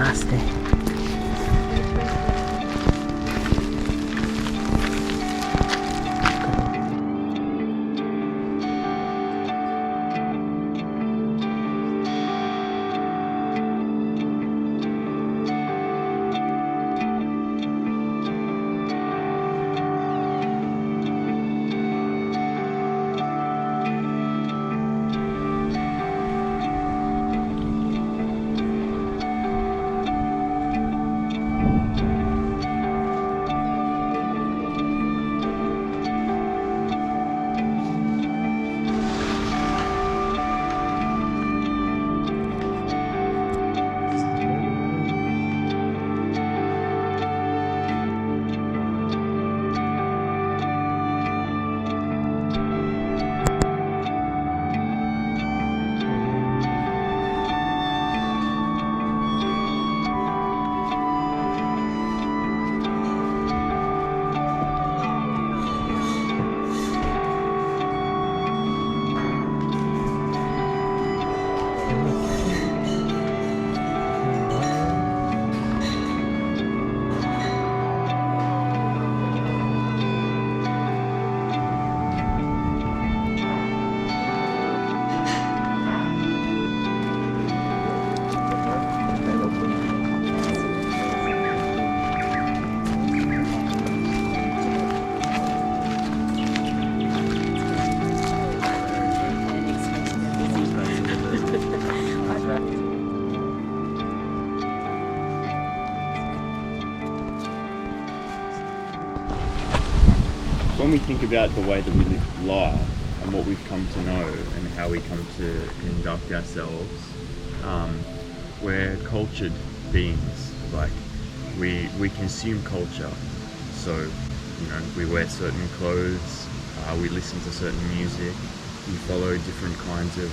Namaste. When we think about the way that we live life and what we've come to know and how we come to conduct ourselves, we're cultured beings. Like we consume culture. So, you know, we wear certain clothes, we listen to certain music, we follow different kinds of,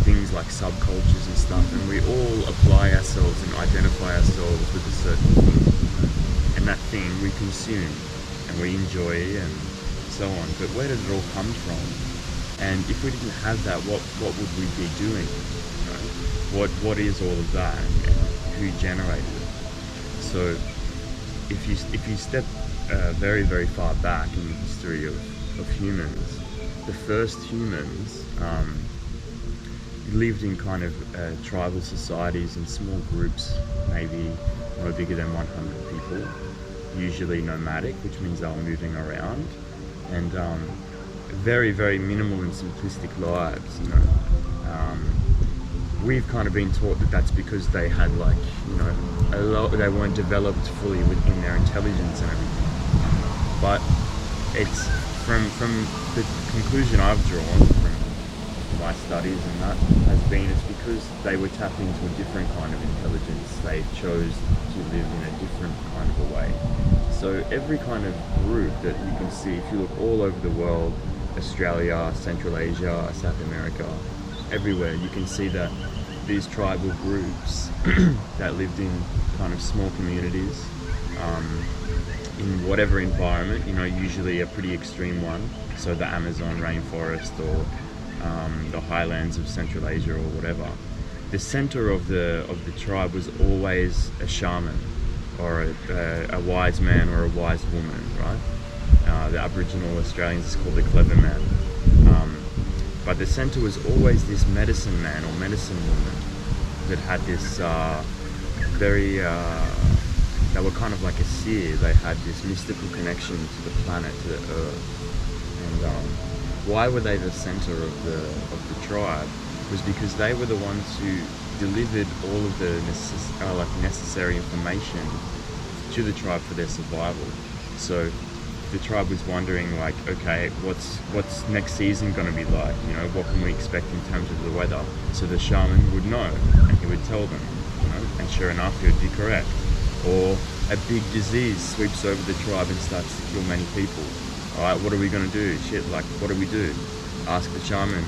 things like subcultures and stuff, and we all apply ourselves and identify ourselves with a certain thing. And that thing we consume and we enjoy and so on. But where does it all come from? And if we didn't have that, what would we be doing? You know, what is all of that, and who generated it? So if you step very, very far back in the history of humans, the first humans lived in kind of tribal societies in small groups, maybe no bigger than 100 people, usually nomadic, which means they were moving around, and very, very minimal and simplistic lives, you know. We've kind of been taught that that's because they had, like, you know, they weren't developed fully within their intelligence and everything. But it's from the conclusion I've drawn from my studies, and that has been, it's because they were tapped into a different kind of intelligence. They chose to live in a different kind of a way. So every kind of group that you can see, if you look all over the world, Australia, Central Asia, South America, everywhere, you can see that these tribal groups that lived in kind of small communities, in whatever environment, you know, usually a pretty extreme one, so the Amazon rainforest or the highlands of Central Asia or whatever. The center of the tribe was always a shaman or a wise man or a wise woman, right? The Aboriginal Australians is called the clever man. But the center was always this medicine man or medicine woman that had this very, they were kind of like a seer. They had this mystical connection to the planet, to the earth. And why were they the center of the tribe? Was because they were the ones who delivered all of the necessary information to the tribe for their survival. So the tribe was wondering, like, okay, what's next season going to be like? You know, what can we expect in terms of the weather? So the shaman would know, and he would tell them, you know, and sure enough, he would be correct. Or a big disease sweeps over the tribe and starts to kill many people. All right, what are we going to do? Shit, like, what do we do? Ask the shaman.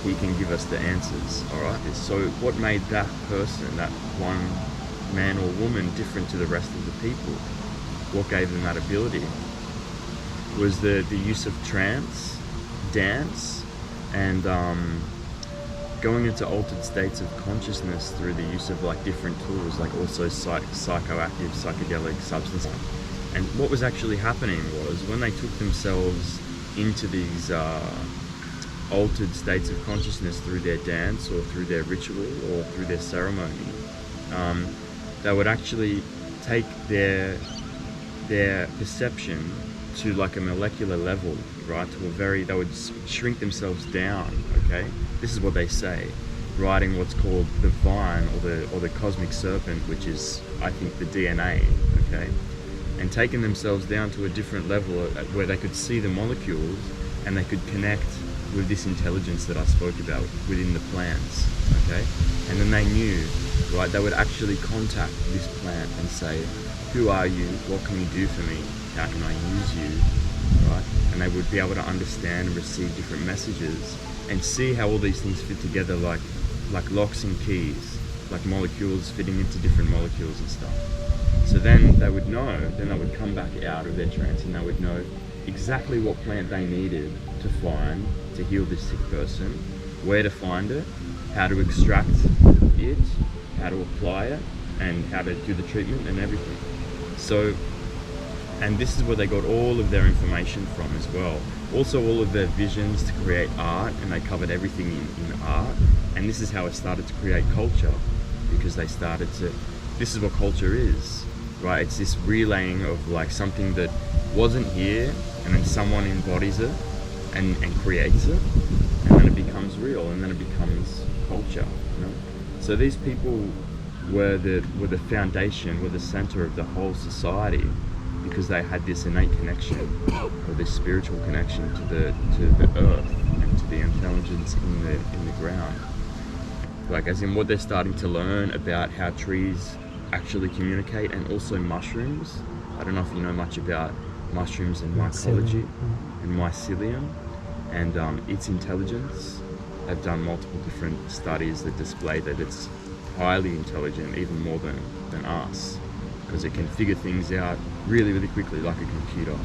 He can give us the answers. All right. So what made that person, that one man or woman, different to the rest of the people? What gave them that ability? Was the use of trance, dance, and going into altered states of consciousness through the use of like different tools, like also psychoactive, psychedelic substances. And what was actually happening was when they took themselves into these altered states of consciousness through their dance or through their ritual or through their ceremony, they would actually take their perception to like a molecular level, right? They would shrink themselves down, okay? This is what they say, riding what's called the vine or the cosmic serpent, which is, I think, the DNA, okay? And taking themselves down to a different level where they could see the molecules and they could connect with this intelligence that I spoke about within the plants, okay? And then they knew, right, they would actually contact this plant and say, who are you? What can you do for me? How can I use you, right? And they would be able to understand and receive different messages and see how all these things fit together like locks and keys, like molecules fitting into different molecules and stuff. So then they would know, then they would come back out of their trance and they would know exactly what plant they needed to find to heal this sick person, where to find it, how to extract it, how to apply it, and how to do the treatment and everything. So, and this is where they got all of their information from as well. Also all of their visions to create art, and they covered everything in art. And this is how it started to create culture, because they started to, this is what culture is, right? It's this relaying of like something that wasn't here, and then someone embodies it and creates it, and then it becomes real, and then it becomes culture, you know? So these people were the foundation, were the center of the whole society, because they had this innate connection, or this spiritual connection to the earth and to the intelligence in the ground. Like, as in what they're starting to learn about how trees actually communicate, and also mushrooms. I don't know if you know much about mushrooms and mycology and mycelium and its intelligence. They've done multiple different studies that display that it's highly intelligent, even more than us, because it can figure things out really, really quickly, like a computer.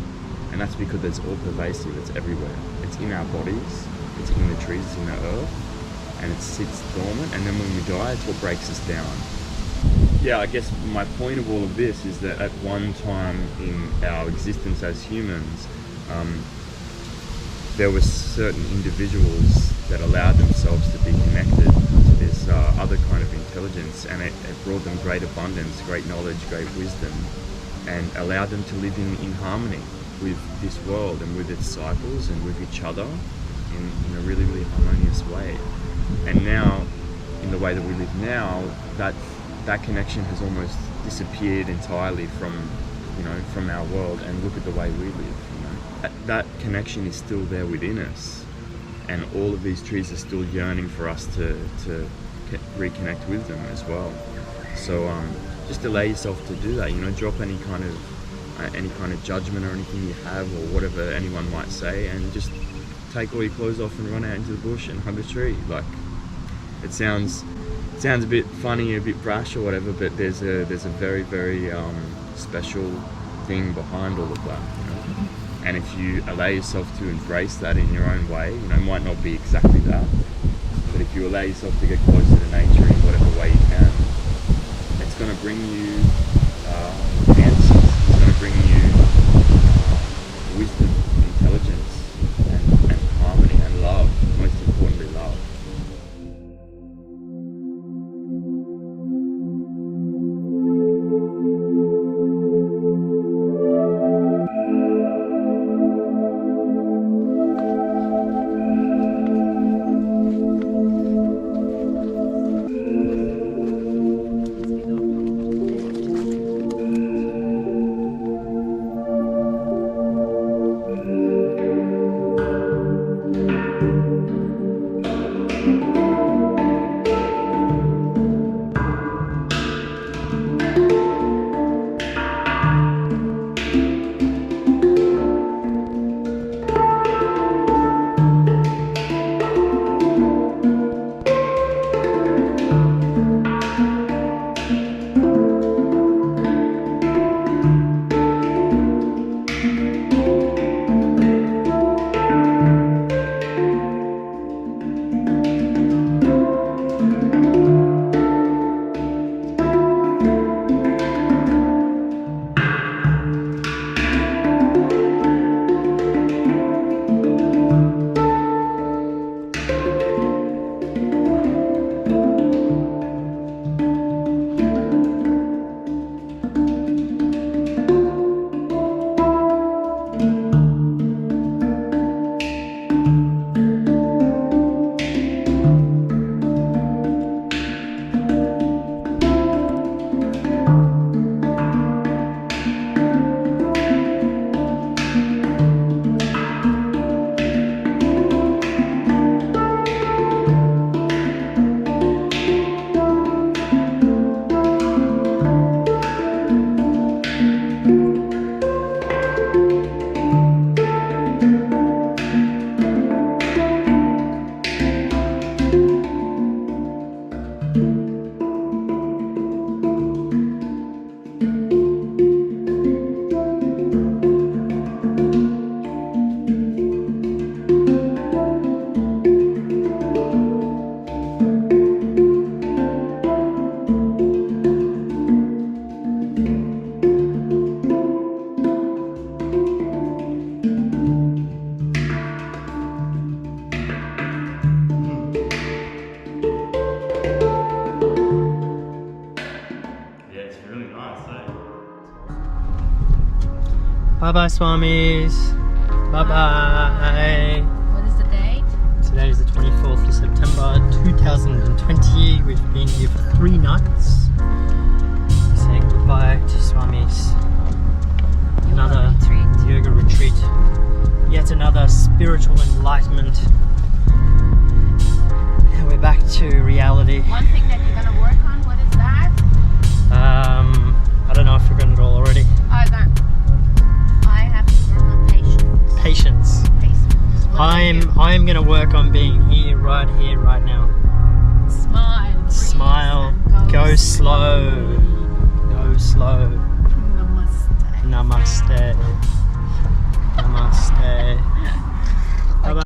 And that's because it's all pervasive, it's everywhere. It's in our bodies, it's in the trees, it's in the earth, and it sits dormant, and then when we die, it's what breaks us down. Yeah, I guess my point of all of this is that at one time in our existence as humans, there were certain individuals that allowed themselves to be connected to this other kind of intelligence, and it brought them great abundance, great knowledge, great wisdom, and allowed them to live in harmony with this world and with its cycles and with each other in a really, really harmonious way. And now, in the way that we live now, that connection has almost disappeared entirely from our world, and look at the way we live. That connection is still there within us, and all of these trees are still yearning for us to reconnect with them as well. So just allow yourself to do that. Drop any kind of judgment or anything you have, or whatever anyone might say, and just take all your clothes off and run out into the bush and hug a tree. Like, it sounds a bit funny, a bit brash or whatever, but there's a very, very special thing behind all of that. And if you allow yourself to embrace that in your own way, it might not be exactly that, but if you allow yourself to get closer to nature in whatever way you can, it's going to bring you answers. It's going to bring you wisdom, intelligence, and harmony, and love. Most importantly, love. Bye bye, Swamis. Bye bye. What is the date? Today is the 24th of September 2020. We've been here for 3 nights. Saying goodbye to Swamis. Another yoga retreat. Yet another spiritual enlightenment. And we're back to reality. One thing that you're gonna work on, what is that? I don't know if we've done it all already. I have to work on patience. Patience. Patience. What I am gonna work on being here, right now. Smile. Breathe, Smile. and Go slow. Go slow. Namaste. Namaste. Namaste.